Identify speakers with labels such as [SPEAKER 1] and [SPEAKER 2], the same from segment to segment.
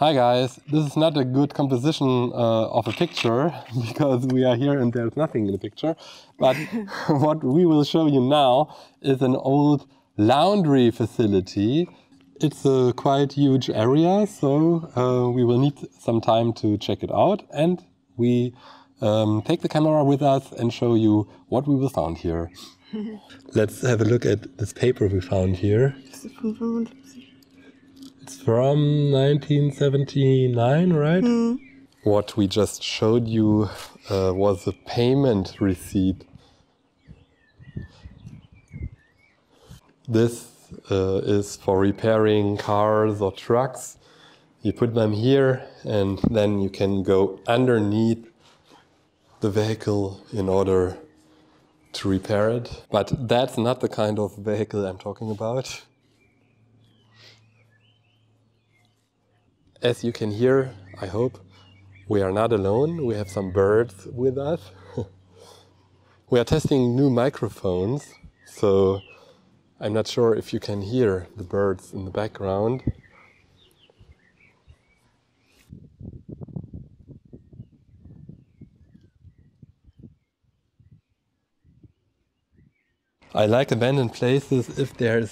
[SPEAKER 1] Hi guys, this is not a good composition of a picture because we are here and there's nothing in the picture. But what we will show you now is an old laundry facility. It's a quite huge area, so we will need some time to check it out. And we take the camera with us and show you what we will find here. Let's have a look at this paper we found here. It's from 1979, right? Mm. What we just showed you was a payment receipt. This is for repairing cars or trucks. You put them here and then you can go underneath the vehicle in order to repair it. But that's not the kind of vehicle I'm talking about. As you can hear, I hope, we are not alone. We have some birds with us. We are testing new microphones, so I'm not sure if you can hear the birds in the background. I like abandoned places if there's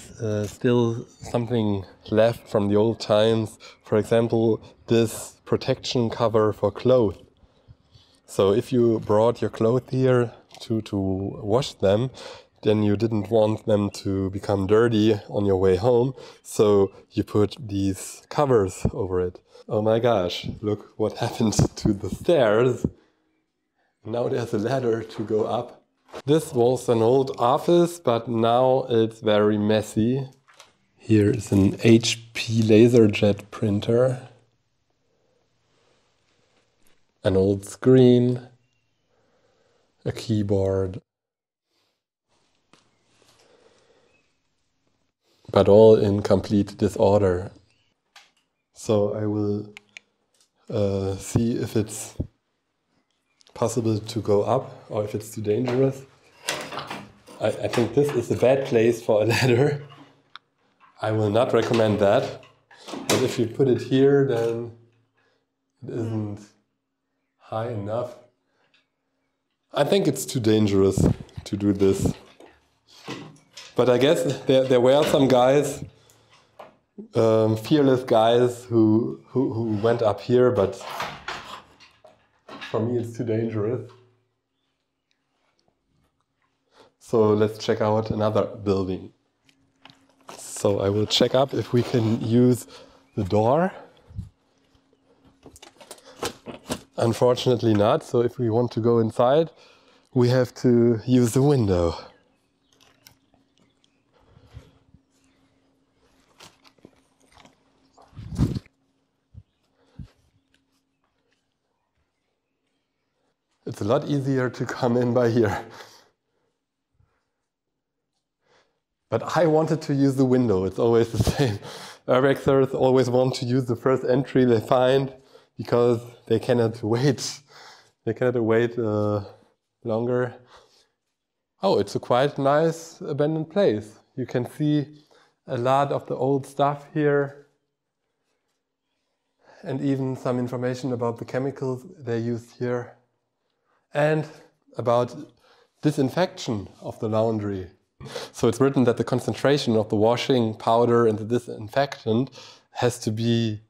[SPEAKER 1] still something left from the old times. For example, this protection cover for clothes. So if you brought your clothes here to wash them, then you didn't want them to become dirty on your way home. So you put these covers over it. Oh my gosh, look what happened to the stairs. Now there's a ladder to go up. This was an old office, but now it's very messy. Here is an HP LaserJet printer. An old screen. A keyboard. But all in complete disorder. So I will see if it's possible to go up or if it's too dangerous. I think this is a bad place for a ladder. I will not recommend that. But if you put it here, then it isn't high enough. I think it's too dangerous to do this. But I guess there were some guys, fearless guys who went up here, but for me it's too dangerous. So let's check out another building. So I will check up if we can use the door. Unfortunately not, so if we want to go inside, we have to use the window. It's a lot easier to come in by here. But I wanted to use the window, it's always the same. Urbexers always want to use the first entry they find because they cannot wait. They cannot wait longer. Oh, it's a quite nice abandoned place. You can see a lot of the old stuff here. And even some information about the chemicals they used here. And about disinfection of the laundry. So it's written that the concentration of the washing powder and the disinfectant has to be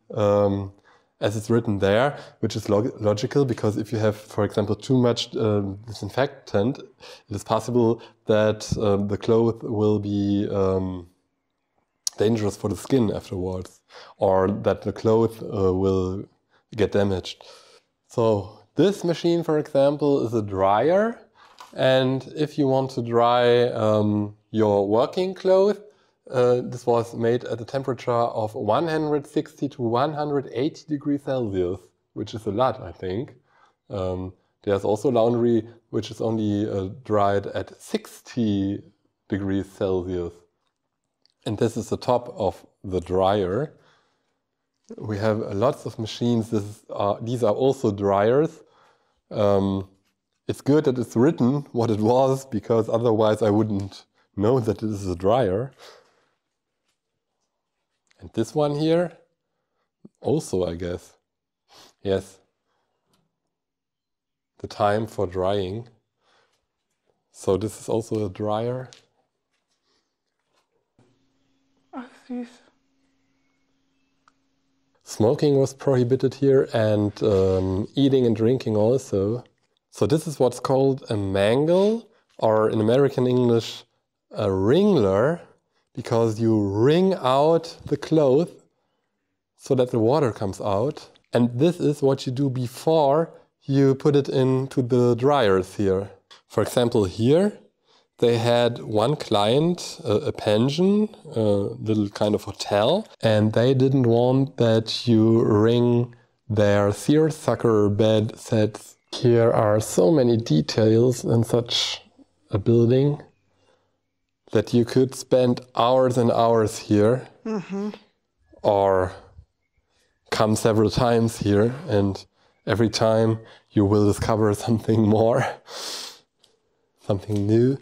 [SPEAKER 1] as it's written there, which is logical because if you have, for example, too much disinfectant, it is possible that the clothes will be dangerous for the skin afterwards, or that the clothes will get damaged. So this machine, for example, is a dryer. And if you want to dry your working clothes, this was made at a temperature of 160 to 180 degrees Celsius, which is a lot, I think. There's also laundry which is only dried at 60 degrees Celsius. And this is the top of the dryer. We have lots of machines. These are also dryers. It's good that it's written what it was, because otherwise I wouldn't know that this is a dryer. And this one here also, I guess. Yes. The time for drying. So this is also a dryer.
[SPEAKER 2] Ach, süß.
[SPEAKER 1] Smoking was prohibited here, and eating and drinking also. So this is what's called a mangle, or in American English, a wringler, because you wring out the cloth so that the water comes out. And this is what you do before you put it into the dryers here. For example, here they had one client, a pension, a little kind of hotel, and they didn't want that you wring their seersucker bed sets. Here are so many details in such a building that you could spend hours and hours here, or come several times here, and every time you will discover something more, something new.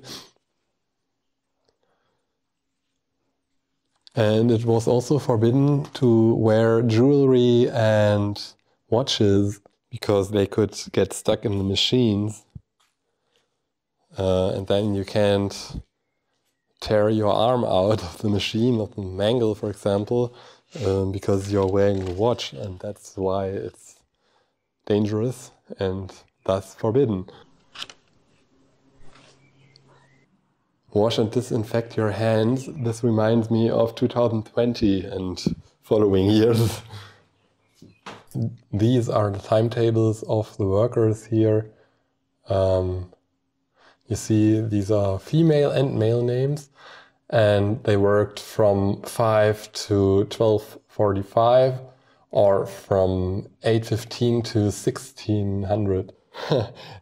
[SPEAKER 1] And it was also forbidden to wear jewelry and watches because they could get stuck in the machines. And then you can't tear your arm out of the machine, of the mangle, for example, because you're wearing a watch, and that's why it's dangerous and thus forbidden. Wash and disinfect your hands. This reminds me of 2020 and following years. These are the timetables of the workers here. You see, these are female and male names, and they worked from 5 to 12:45 or from 8:15 to 1600.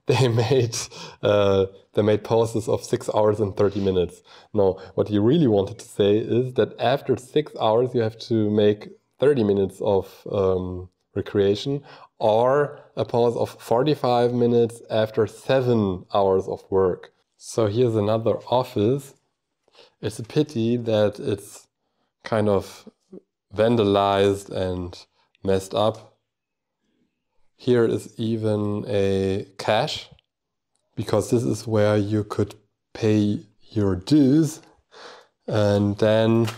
[SPEAKER 1] They made pauses of 6 hours and 30 minutes. No, what he really wanted to say is that after 6 hours you have to make 30 minutes of recreation, or a pause of 45 minutes after 7 hours of work. So here's another office. It's a pity that it's kind of vandalized and messed up. Here is even a cash, because this is where you could pay your dues. And then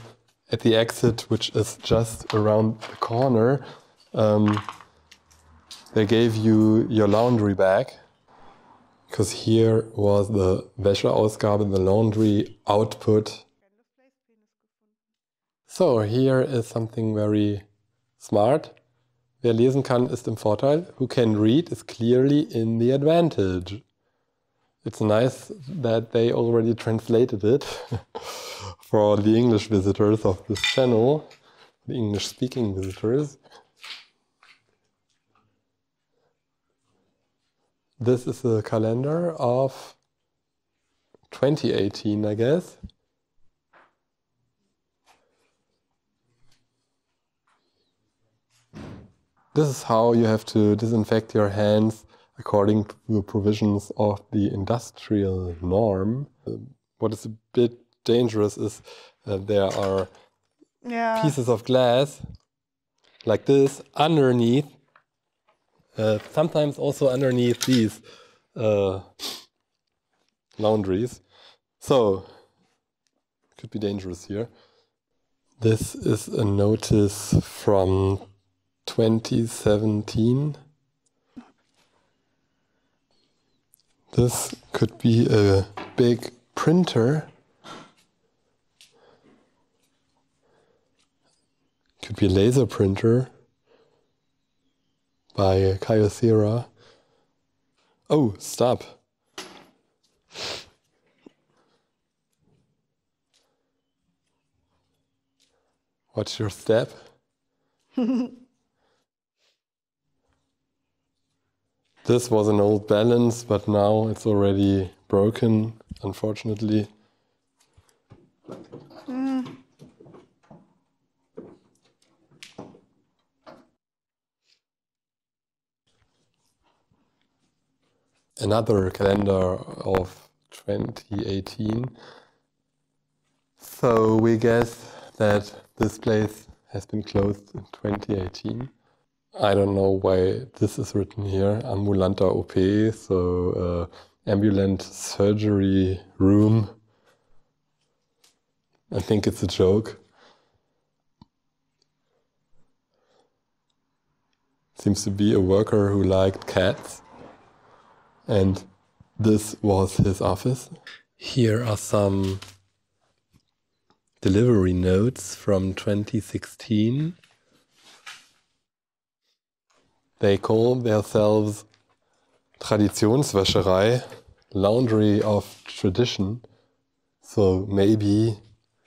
[SPEAKER 1] at the exit, which is just around the corner, they gave you your laundry bag, because here was the Wäscheausgabe, the laundry output. So here is something very smart. Wer lesen kann, ist im Vorteil. Who can read is clearly in the advantage. It's nice that they already translated it for the English visitors of this channel, the English-speaking visitors. This is a calendar of 2018, I guess. This is how you have to disinfect your hands according to the provisions of the industrial norm. What is a bit dangerous is that there are pieces of glass like this underneath, sometimes also underneath these laundries. So, it could be dangerous here. This is a notice from 2017. This could be a big printer. Could be a laser printer by Kyocera. Oh, stop. Watch your step. This was an old balance, but now it's already broken, unfortunately. Another calendar of 2018. So we guess that this place has been closed in 2018. I don't know why this is written here, ambulanter OP, so ambulant surgery room. I think it's a joke. Seems to be a worker who liked cats. And this was his office. Here are some delivery notes from 2016. They call themselves Traditionswäscherei, laundry of tradition. So maybe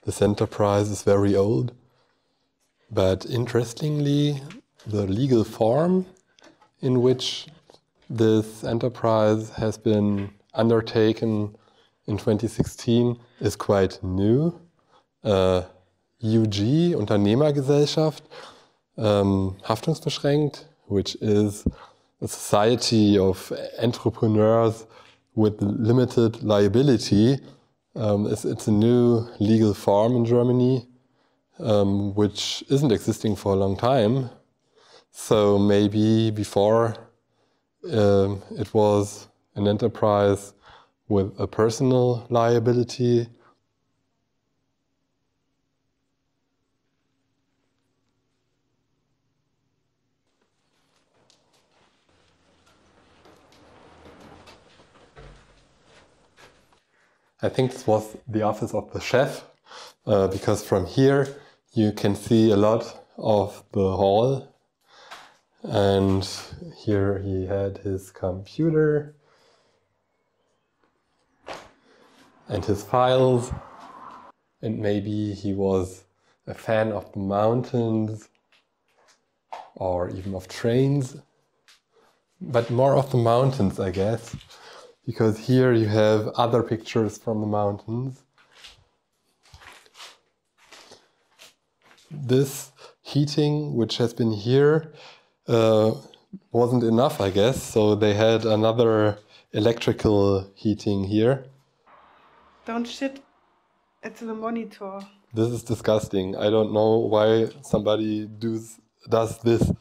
[SPEAKER 1] this enterprise is very old. But interestingly, the legal form in which this enterprise has been undertaken in 2016 is quite new. UG, Unternehmergesellschaft, haftungsbeschränkt, which is a society of entrepreneurs with limited liability. It's a new legal form in Germany, which isn't existing for a long time. So maybe before it was an enterprise with a personal liability. I think this was the office of the chef, because from here you can see a lot of the hall. And here he had his computer and his files. And maybe he was a fan of the mountains or even of trains. But more of the mountains, I guess. Because here you have other pictures from the mountains. This heating, which has been here, wasn't enough, I guess. So they had another electrical heating here.
[SPEAKER 2] Don't shit at the monitor.
[SPEAKER 1] This is disgusting. I don't know why somebody does this.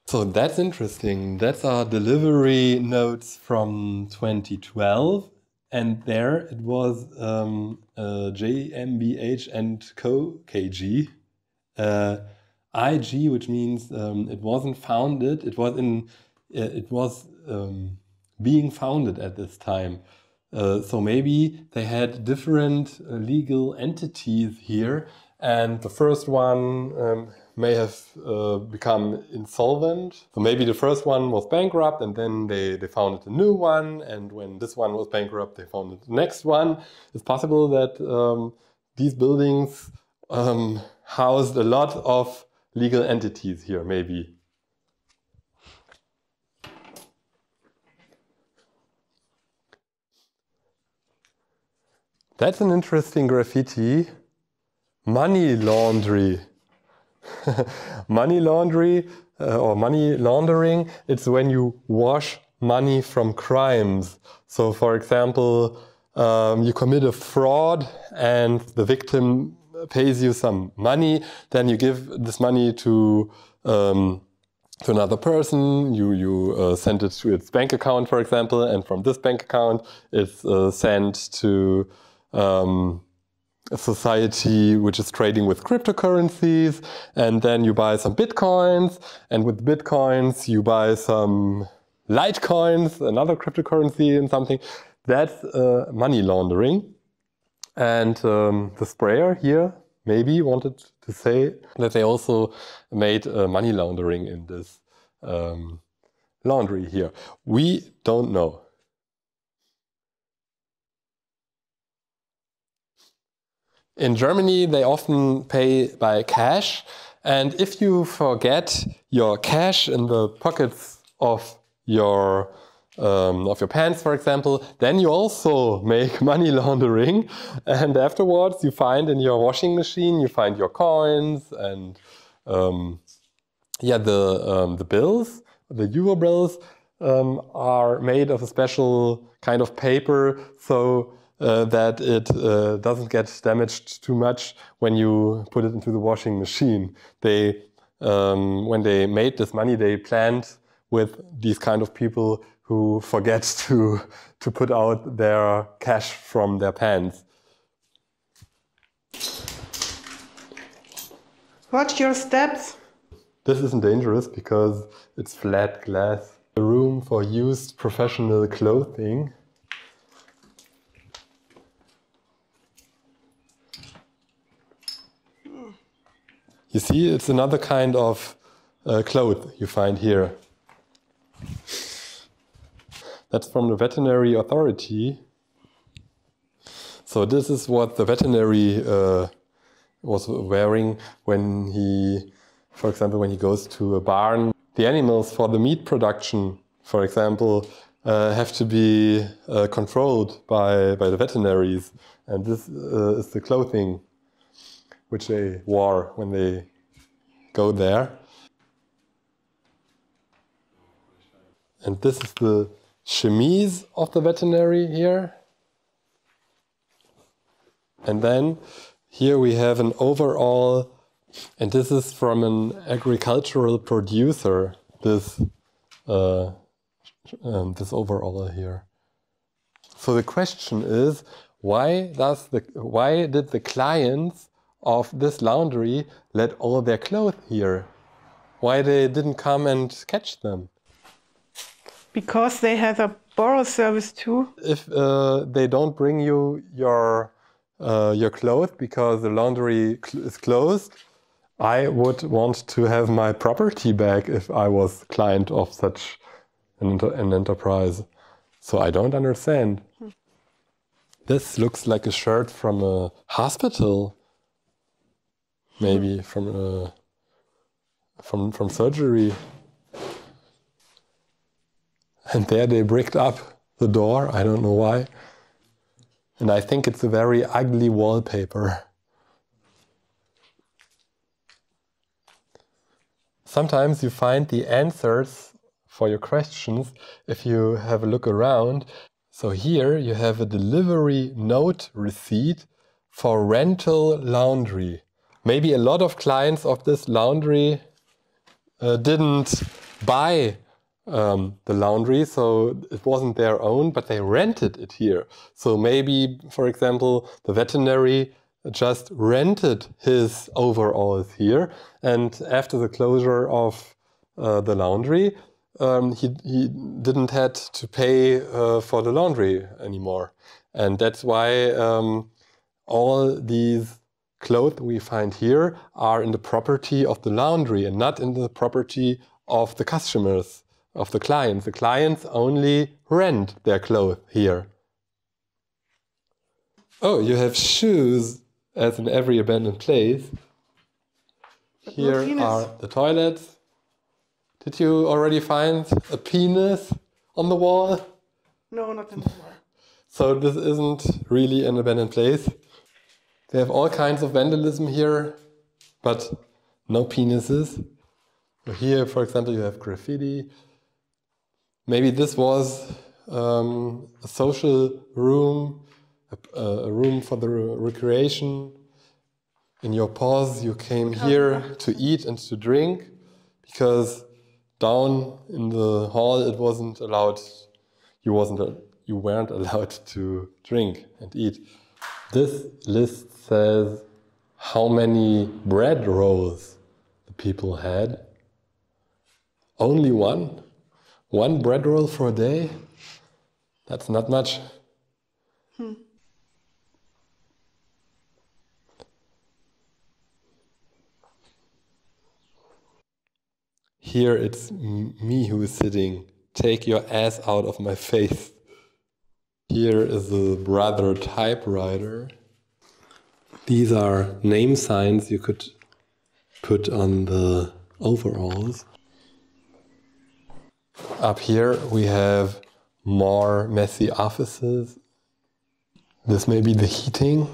[SPEAKER 1] So that's interesting. That's our delivery notes from 2012. And there it was JMBH and Co. KG. IG, which means it wasn't founded. It was being founded at this time. So maybe they had different legal entities here. And the first one may have become insolvent. So maybe the first one was bankrupt and then they founded a new one. And when this one was bankrupt, they founded the next one. It's possible that these buildings housed a lot of legal entities here, maybe. That's an interesting graffiti. Money laundry. Money laundry or money laundering, it's when you wash money from crimes. So for example, you commit a fraud and the victim pays you some money, then you give this money to another person, you send it to its bank account, for example, and from this bank account it's sent to a society which is trading with cryptocurrencies, and then you buy some bitcoins, and with bitcoins you buy some Litecoins, another cryptocurrency and something. That's money laundering. And the sprayer here maybe wanted to say that they also made money laundering in this laundry here. We don't know. In Germany, they often pay by cash, and if you forget your cash in the pockets of your pants, for example, then you also make money laundering. And afterwards, you find in your washing machine, you find your coins and the bills, the euro bills, are made of a special kind of paper, so that it doesn't get damaged too much when you put it into the washing machine. They when they made this money, they planned with these kind of people who forget to put out their cash from their pants.
[SPEAKER 2] Watch your steps.
[SPEAKER 1] This isn't dangerous because it's flat glass. A room for used professional clothing. You see, it's another kind of cloth you find here. That's from the veterinary authority. So this is what the veterinary was wearing when he, for example, when he goes to a barn. The animals for the meat production, for example, have to be controlled by the veterinaries. And this is the clothing which they wore when they go there. And this is the chemise of the veterinary here. And then here we have an overall, and this is from an agricultural producer, this overall here. So the question is, why did the clients of this laundry let all their clothes here? Why they didn't come and catch them?
[SPEAKER 2] Because they have a borrow service too.
[SPEAKER 1] If they don't bring you your clothes because the laundry is closed, I would want to have my property back if I was client of such an enterprise. So I don't understand. This looks like a shirt from a hospital. Maybe from surgery. And there they bricked up the door, I don't know why. And I think it's a very ugly wallpaper. Sometimes you find the answers for your questions if you have a look around. So here you have a delivery note receipt for rental laundry. Maybe a lot of clients of this laundry didn't buy the laundry, so it wasn't their own, but they rented it here. So maybe, for example, the veterinary just rented his overalls here, and after the closure of the laundry, he didn't had to pay for the laundry anymore. And that's why all these clothes we find here are in the property of the laundry and not in the property of the customers, of the clients. The clients only rent their clothes here. Oh, you have shoes as in every abandoned place. Here are the toilets. Did you already find a penis on the wall?
[SPEAKER 2] No, not in the wall.
[SPEAKER 1] So this isn't really an abandoned place. They have all kinds of vandalism here, but no penises. Here, for example, you have graffiti. Maybe this was a social room, a room for the recreation. In your pause, you came here to eat and to drink, because down in the hall it wasn't allowed. You weren't allowed to drink and eat. This list says how many bread rolls the people had. Only one? One bread roll for a day? That's not much. Here it's me who is sitting. Take your ass out of my face. Here is a brother typewriter. These are name signs you could put on the overalls. Up here we have more messy offices. This may be the heating,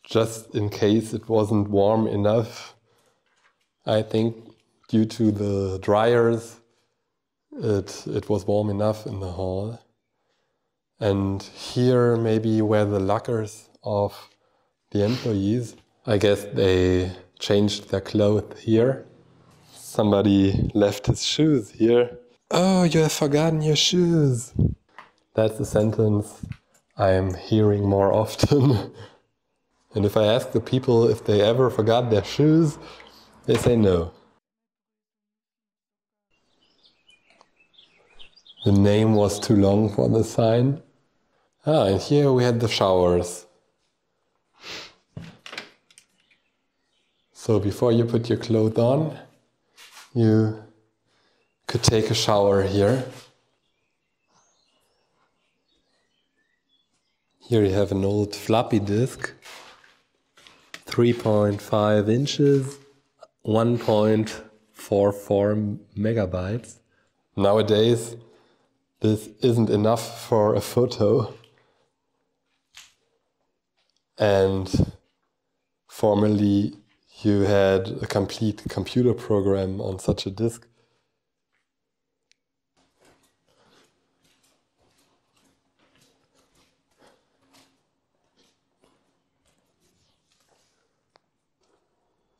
[SPEAKER 1] just in case it wasn't warm enough. I think due to the dryers, it was warm enough in the hall. And here maybe were the lockers of the employees. I guess they changed their clothes here. Somebody left his shoes here. Oh, you have forgotten your shoes. That's a sentence I'm hearing more often. And if I ask the people if they ever forgot their shoes, they say no. The name was too long for the sign. And here we had the showers. So before you put your clothes on, you could take a shower here. Here you have an old floppy disk, 3.5 inches, 1.44 megabytes. Nowadays, this isn't enough for a photo. And formerly, you had a complete computer program on such a disk.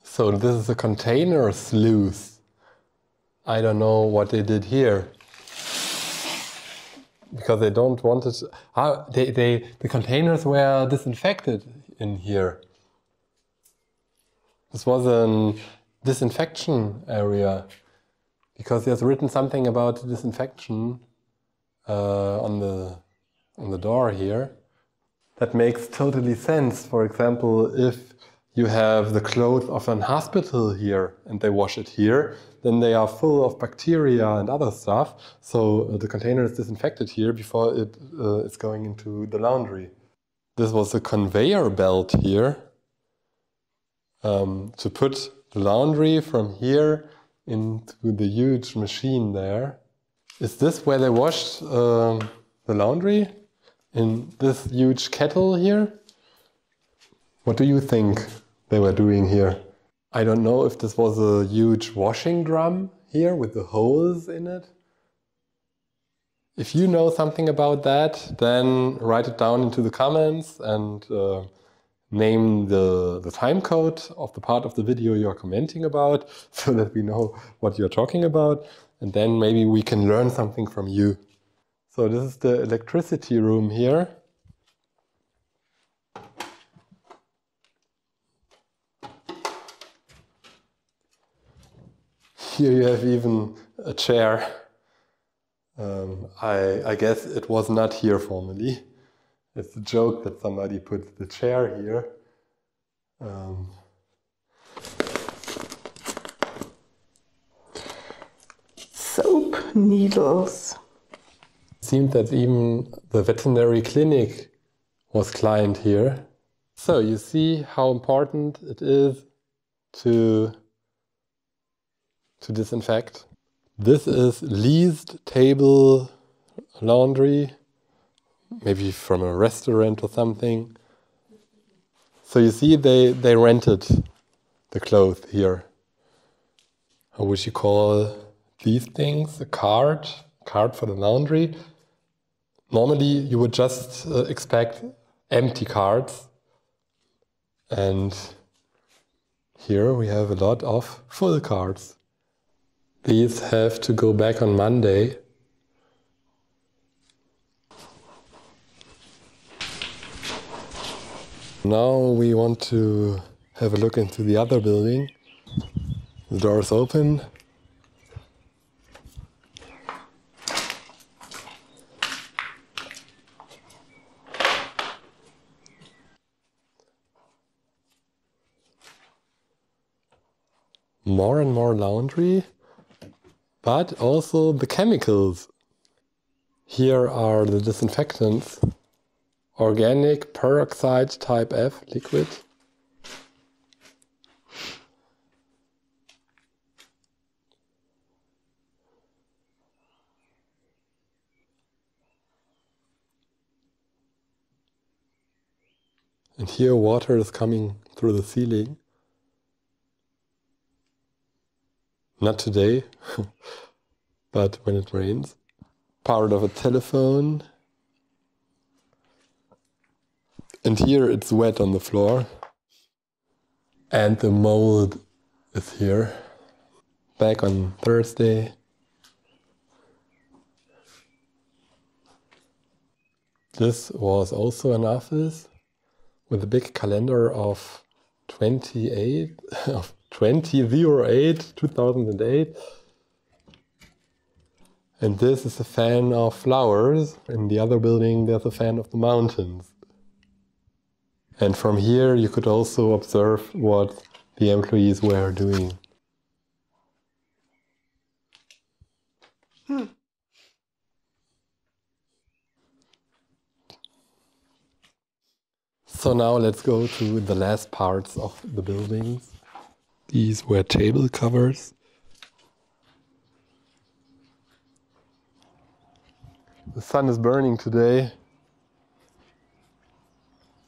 [SPEAKER 1] So this is a container sluice. I don't know what they did here. Because they don't want it. The containers were disinfected in here. This was a disinfection area. Because there's written something about disinfection on the door here. That makes totally sense. For example, if you have the clothes of an hospital here and they wash it here, then they are full of bacteria and other stuff. So the container is disinfected here before it is going into the laundry. This was a conveyor belt here to put the laundry from here into the huge machine there. Is this where they washed the laundry? In this huge kettle here? What do you think they were doing here? I don't know if this was a huge washing drum here with the holes in it. If you know something about that, then write it down into the comments and name the time code of the part of the video you're commenting about so that we know what you're talking about, and then maybe we can learn something from you. So this is the electricity room here. Here you have even a chair. I guess it was not here formerly. It's a joke that somebody put the chair here.
[SPEAKER 2] Soap needles.
[SPEAKER 1] It seemed that even the veterinary clinic was client here. So you see how important it is to disinfect. This is leased table laundry, maybe from a restaurant or something. So you see they rented the clothes here. How would you call these things? A cart for the laundry. Normally you would just expect empty carts. And here we have a lot of full carts. These have to go back on Monday. Now we want to have a look into the other building. The door is open. More and more laundry, but also the chemicals. Here are the disinfectants. Organic peroxide type F liquid. And here water is coming through the ceiling. Not today, but when it rains. Part of a telephone. And here it's wet on the floor. And the mold is here. back on Thursday. This was also an office with a big calendar of 2008. And this is a fan of flowers. In the other building, there's a fan of the mountains. And from here, you could also observe what the employees were doing. So now let's go to the last parts of the buildings. These were table covers. The sun is burning today,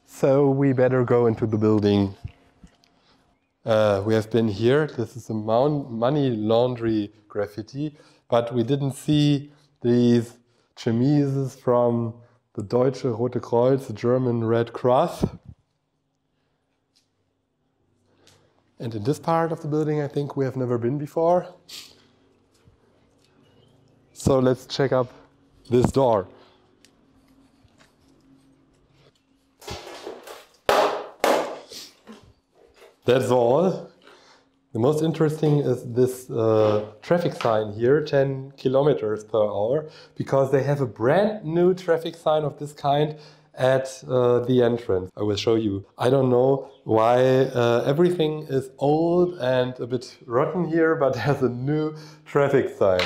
[SPEAKER 1] so we better go into the building. We have been here. This is a money laundry graffiti, but we didn't see these chemises from the Deutsche Rote Kreuz, the German Red Cross. And in this part of the building, I think we have never been before. So let's check up this door. That's all. The most interesting is this traffic sign here, 10 kilometers per hour, because they have a brand new traffic sign of this kind at the entrance. I will show you. I don't know why everything is old and a bit rotten here, but there's a new traffic sign.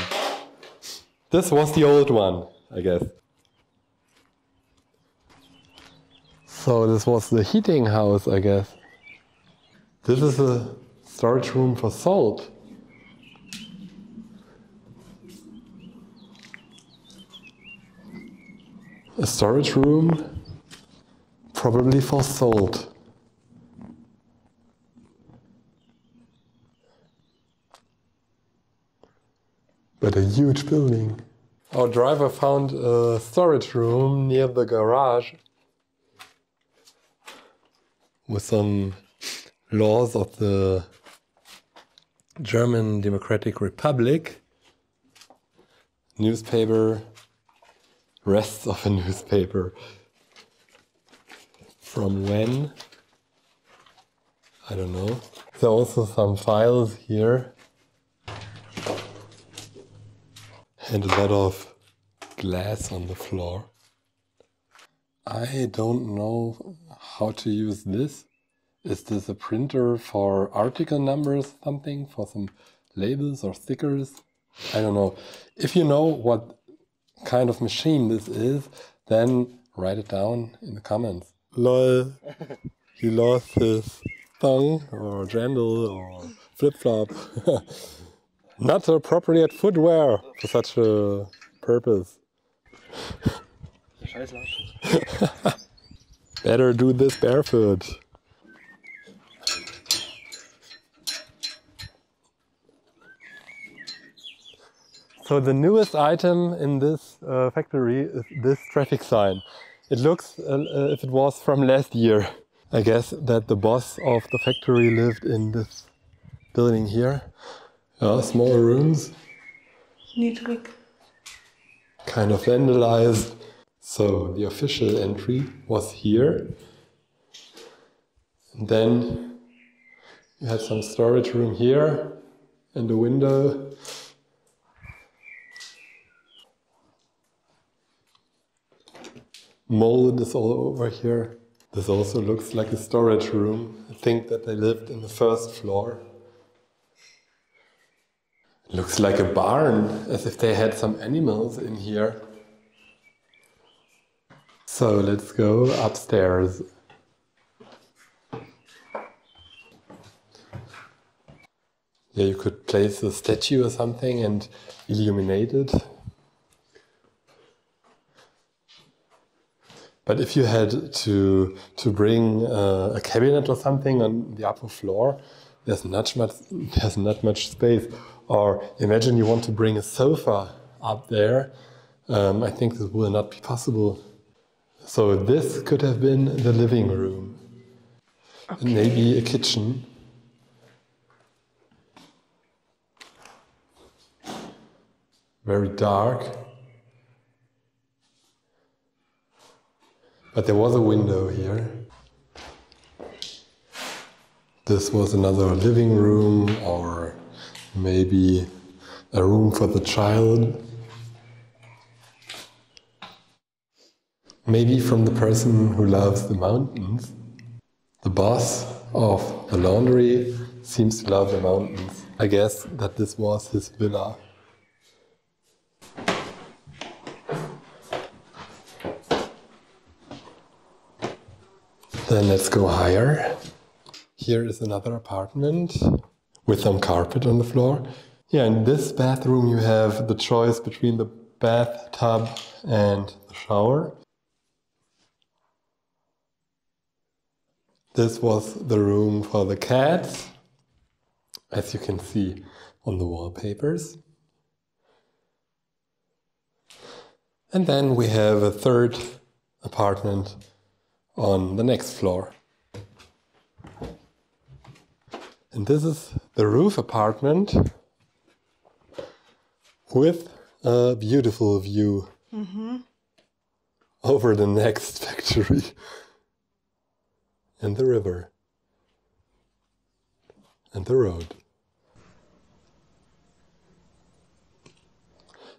[SPEAKER 1] This was the old one, I guess. So this was the heating house, I guess. This is a storage room for salt. A storage room, probably for salt. But a huge building. Our driver found a storage room near the garage with some laws of the German Democratic Republic. Newspaper, rests of a newspaper. From when? I don't know. There are also some files here. And a lot of glass on the floor. I don't know how to use this. Is this a printer for article numbers, something, for some labels or stickers? I don't know. If you know what kind of machine this is, then write it down in the comments. Lol, he lost his thong or jandal or flip-flop. Not appropriate footwear for such a purpose. Better do this barefoot. So the newest item in this factory is this traffic sign. It looks if it was from last year. I guess that the boss of the factory lived in this building here. Small rooms.
[SPEAKER 2] Niedrig.
[SPEAKER 1] Kind of vandalized. So the official entry was here. And then you had some storage room here and a window. Mold is all over here. This also looks like a storage room. I think that they lived in the first floor. It looks like a barn, as if they had some animals in here. So let's go upstairs. Yeah, you could place a statue or something and illuminate it. But if you had to bring a cabinet or something on the upper floor, there's not much space. Or imagine you want to bring a sofa up there. I think this will not be possible. So this could have been the living room. Okay. And maybe a kitchen. very dark. But there was a window here. This was another living room, or maybe a room for the child. Maybe from the person who loves the mountains. The boss of the laundry seems to love the mountains. I guess that this was his villa. Then let's go higher. Here is another apartment with some carpet on the floor. Yeah, in this bathroom you have the choice between the bathtub and the shower. This was the room for the cats, as you can see on the wallpapers. And then we have a third apartment on the next floor. And this is the roof apartment with a beautiful view over the next factory and the river and the road.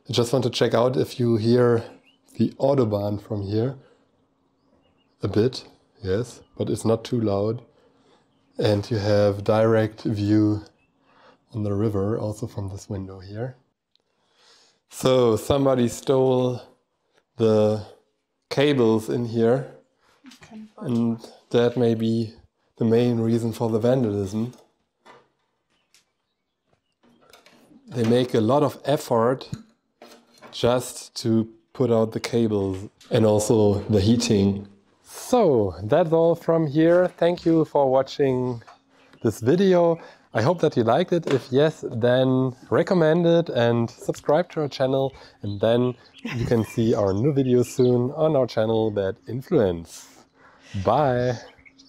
[SPEAKER 1] I just want to check out if you hear the Autobahn from here. A bit, yes, but it's not too loud. And you have direct view on the river also from this window here. So somebody stole the cables in here, and that may be the main reason for the vandalism. They make a lot of effort just to put out the cables and also the heating. So that's all from here. Thank you for watching this video. I hope that you liked it. If yes, then recommend it and subscribe to our channel, and then you can see our new videos soon on our channel, Bad Influence. Bye!